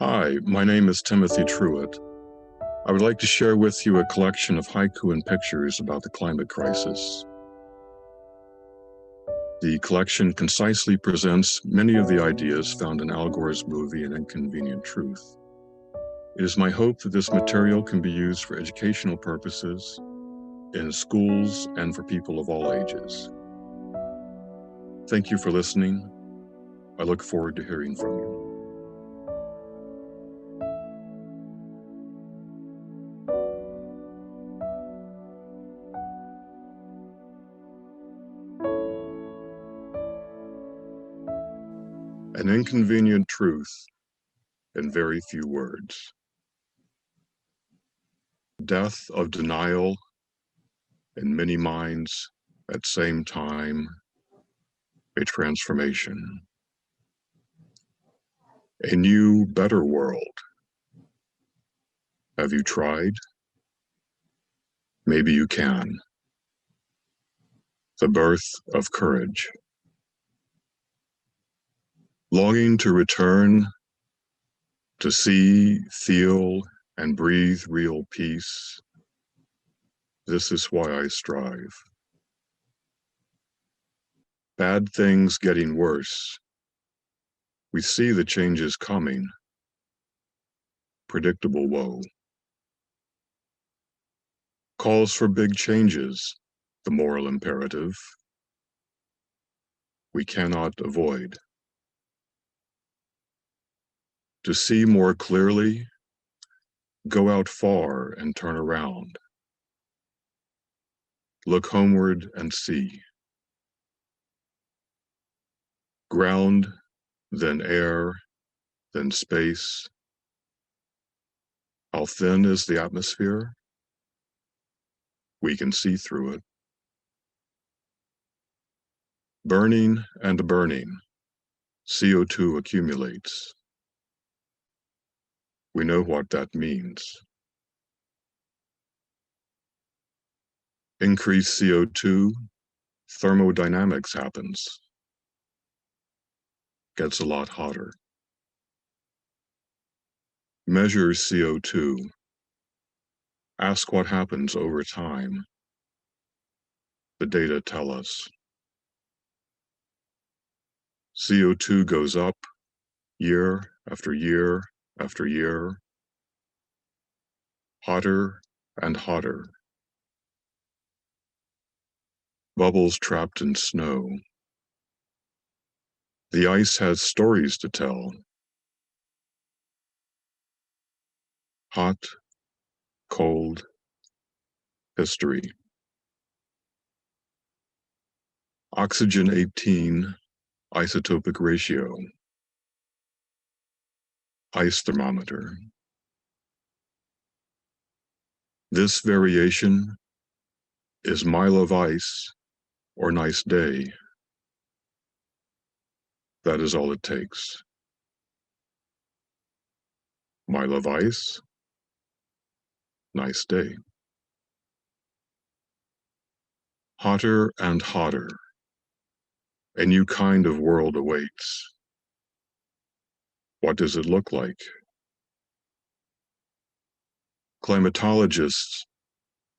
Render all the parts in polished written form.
Hi, my name is Timothy Truitt. I would like to share with you a collection of haiku and pictures about the climate crisis. The collection concisely presents many of the ideas found in Al Gore's movie An Inconvenient Truth. It is my hope that this material can be used for educational purposes in schools and for people of all ages. Thank you for listening. I look forward to hearing from you. An inconvenient truth in very few words. Death of denial in many minds at same time, a transformation. A new, better world. Have you tried? Maybe you can. The birth of courage. Longing to return, to see, feel, and breathe real peace. This is why I strive. Bad things getting worse. We see the changes coming. Predictable woe. Calls for big changes, the moral imperative. We cannot avoid. To see more clearly, go out far and turn around. Look homeward and see. Ground, then air, then space. How thin is the atmosphere? We can see through it. Burning and burning, CO2 accumulates. We know what that means. Increased CO2, thermodynamics happens. Gets a lot hotter. Measure CO2. Ask what happens over time. The data tell us. CO2 goes up year after year after year. Hotter and hotter. Bubbles trapped in snow. The ice has stories to tell. Hot, cold, history. Oxygen 18, isotopic ratio. Ice thermometer. This variation is mile of ice or nice day. That is all it takes. Mile of ice, nice day. Hotter and hotter. A new kind of world awaits. What does it look like? Climatologists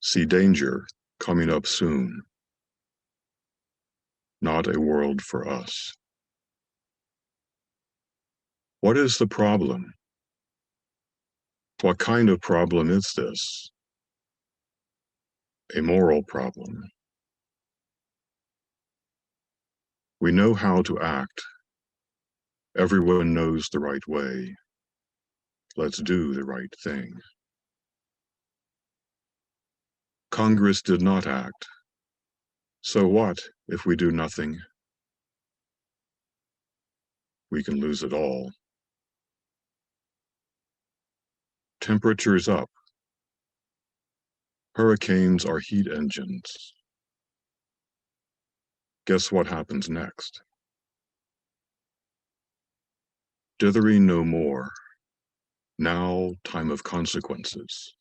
see danger coming up soon. Not a world for us. What is the problem? What kind of problem is this? A moral problem. We know how to act. Everyone knows the right way. Let's do the right thing. Congress did not act. So what if we do nothing? We can lose it all. Temperatures up. Hurricanes are heat engines. Guess what happens next? Dithering no more. Now, time of consequences.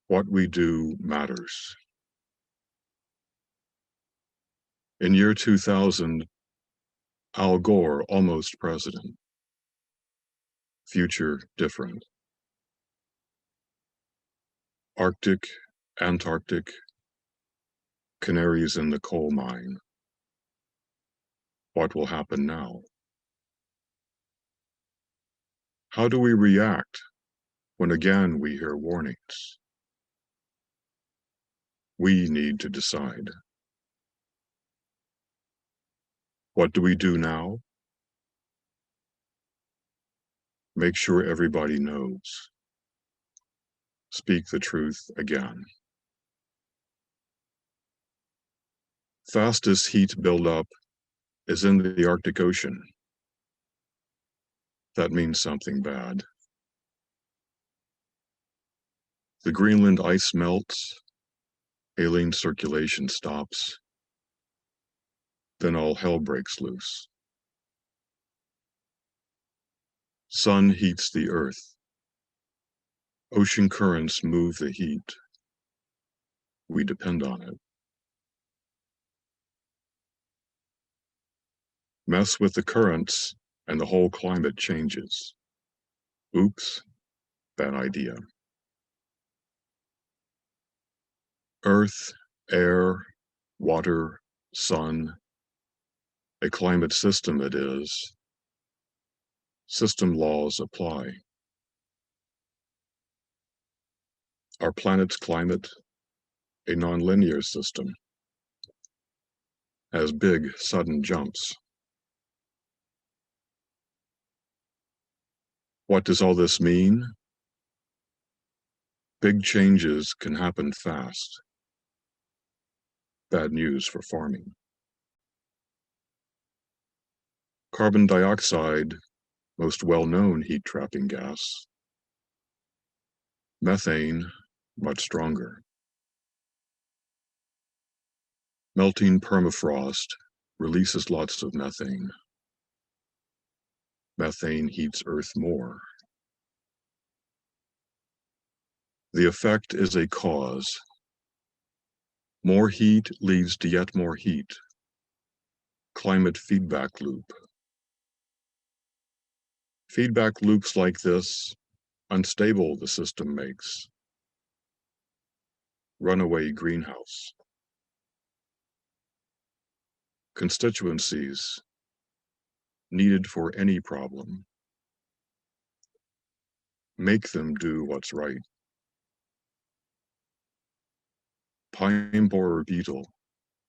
What we do matters. In year 2000, Al Gore, almost president, future different. Arctic, Antarctic, canaries in the coal mine. What will happen now? How do we react when again we hear warnings? We need to decide. What do we do now? Make sure everybody knows. Speak the truth again. Fastest heat buildup is in the Arctic Ocean. That means something bad. The Greenland ice melts, alien circulation stops, then all hell breaks loose. Sun heats the earth. Ocean currents move the heat. We depend on it. Mess with the currents and the whole climate changes. Oops, bad idea. Earth, air, water, sun, a climate system it is. System laws apply. Our planet's climate, a nonlinear system, has big, sudden jumps. What does all this mean? Big changes can happen fast. Bad news for farming. Carbon dioxide, most well-known heat-trapping gas. Methane, much stronger. Melting permafrost releases lots of methane. Methane heats Earth more. The effect is a cause. More heat leads to yet more heat. Climate feedback loop. Feedback loops like this, unstable the system makes. Runaway greenhouse. Constituencies needed for any problem. Make them do what's right. Pine borer beetle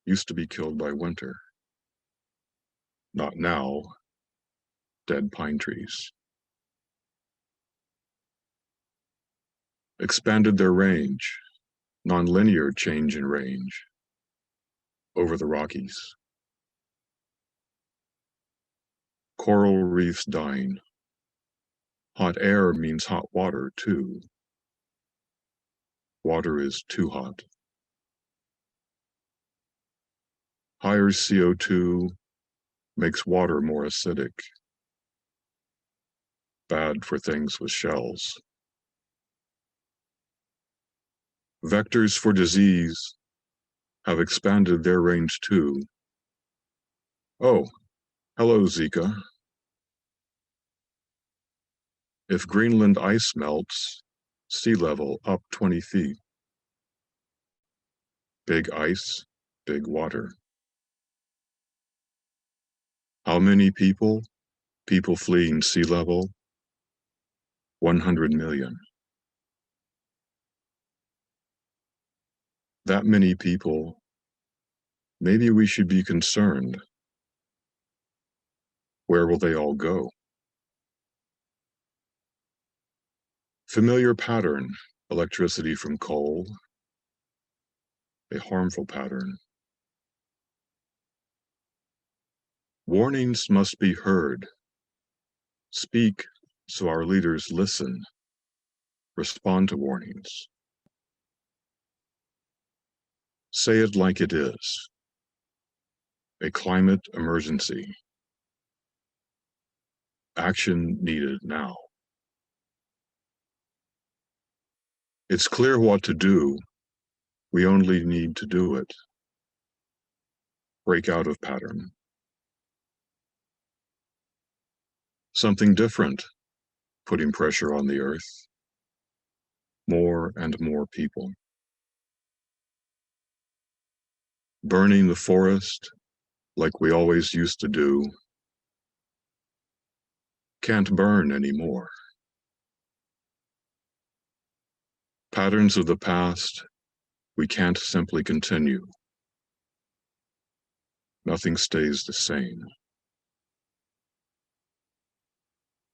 used to be killed by winter. Not now, dead pine trees. Expanded their range, nonlinear change in range, over the Rockies. Coral reefs dying. Hot air means hot water too. Water is too hot. Higher CO2 makes water more acidic. Bad for things with shells. Vectors for disease have expanded their range too. Oh, hello, Zika. If Greenland ice melts, sea level up 20 feet. Big ice, big water. How many people? People fleeing sea level? 100 million. That many people, maybe we should be concerned. Where will they all go? Familiar pattern, electricity from coal. A harmful pattern. Warnings must be heard. Speak so our leaders listen. Respond to warnings. Say it like it is. A climate emergency. Action needed now. It's clear what to do. We only need to do it. Break out of pattern. Something different. putting pressure on the earth. More and more people. Burning the forest like we always used to do. Can't burn anymore. Patterns of the past we can't simply continue. Nothing stays the same.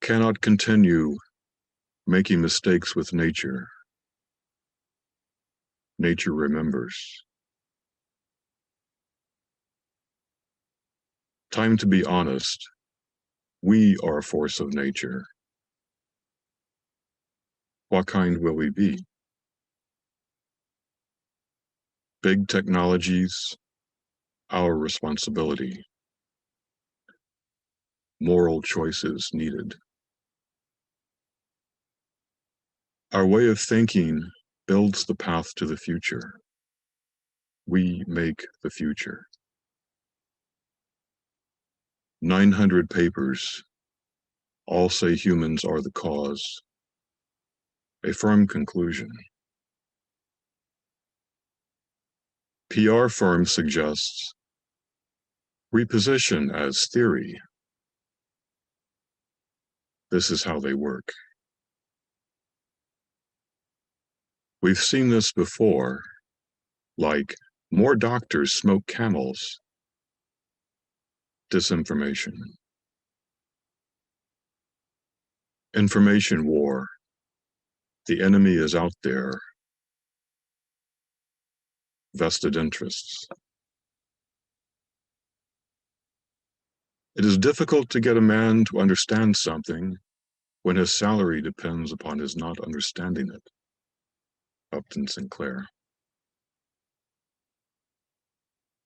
Cannot continue making mistakes with nature. Nature remembers. Time to be honest. We are a force of nature. What kind will we be? Big technologies, our responsibility. Moral choices needed. Our way of thinking builds the path to the future. We make the future. 900 papers all say humans are the cause. A firm conclusion. PR firm suggests reposition as theory. This is how they work. We've seen this before, like more doctors smoke camels. Disinformation. Information war. The enemy is out there. Vested interests. It is difficult to get a man to understand something when his salary depends upon his not understanding it. Upton Sinclair.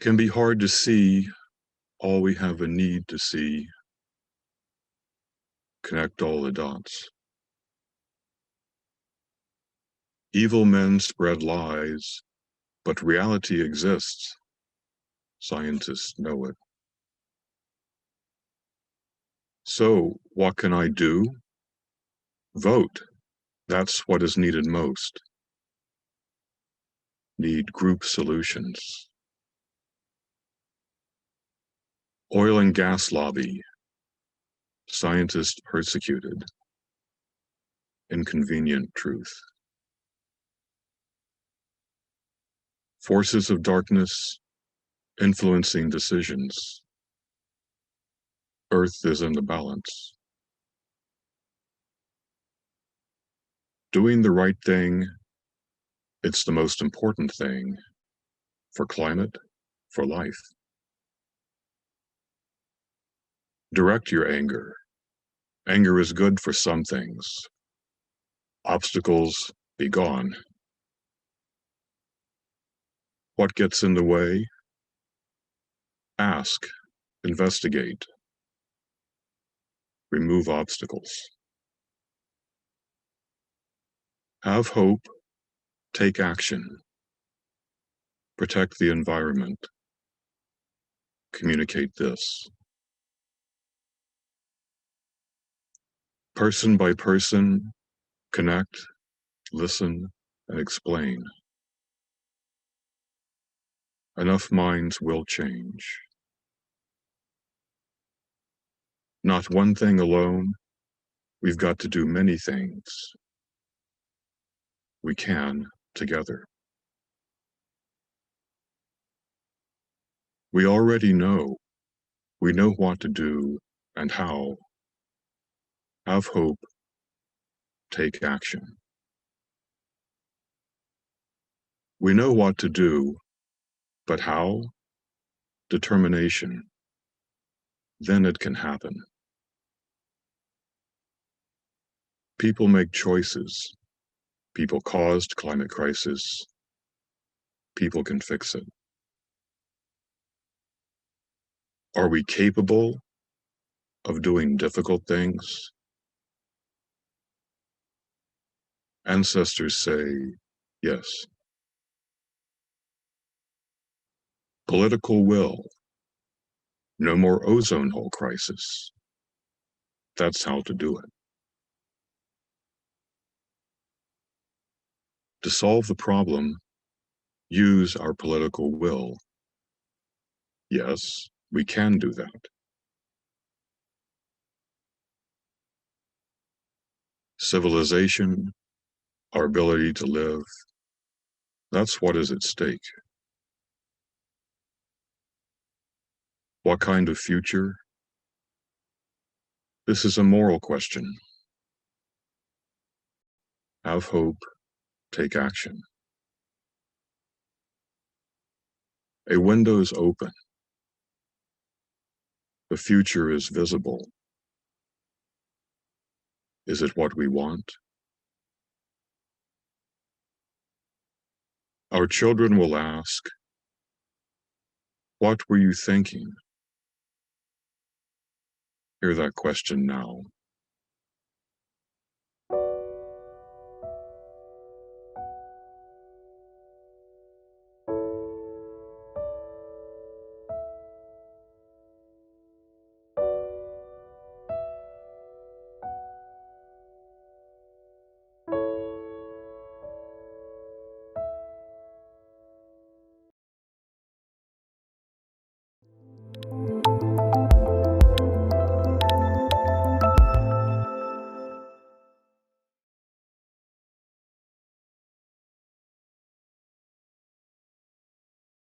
Can be hard to see all we have a need to see. Connect all the dots. Evil men spread lies, but reality exists. Scientists know it. So, what can I do? Vote. That's what is needed most. Need group solutions. Oil and gas lobby. Scientists persecuted. Inconvenient truth. Forces of darkness influencing decisions. Earth is in the balance. Doing the right thing, it's the most important thing for climate, for life. Direct your anger. Anger is good for some things. Obstacles be gone. What gets in the way? Ask, investigate, remove obstacles. Have hope, take action. Protect the environment. Communicate this. Person by person, connect, listen, and explain. Enough minds will change. Not one thing alone. We've got to do many things. We can together. We already know. We know what to do and how. Have hope. Take action. We know what to do, but how? Determination. Then it can happen. People make choices. People caused climate crisis. People can fix it. Are we capable of doing difficult things? Ancestors say yes. Political will. No more ozone hole crisis. That's how to do it. To solve the problem, use our political will. Yes, we can do that. Civilization, our ability to live, that's what is at stake. What kind of future? This is a moral question. Have hope, take action. A window is open. The future is visible. Is it what we want? Our children will ask, what were you thinking? Hear that question now.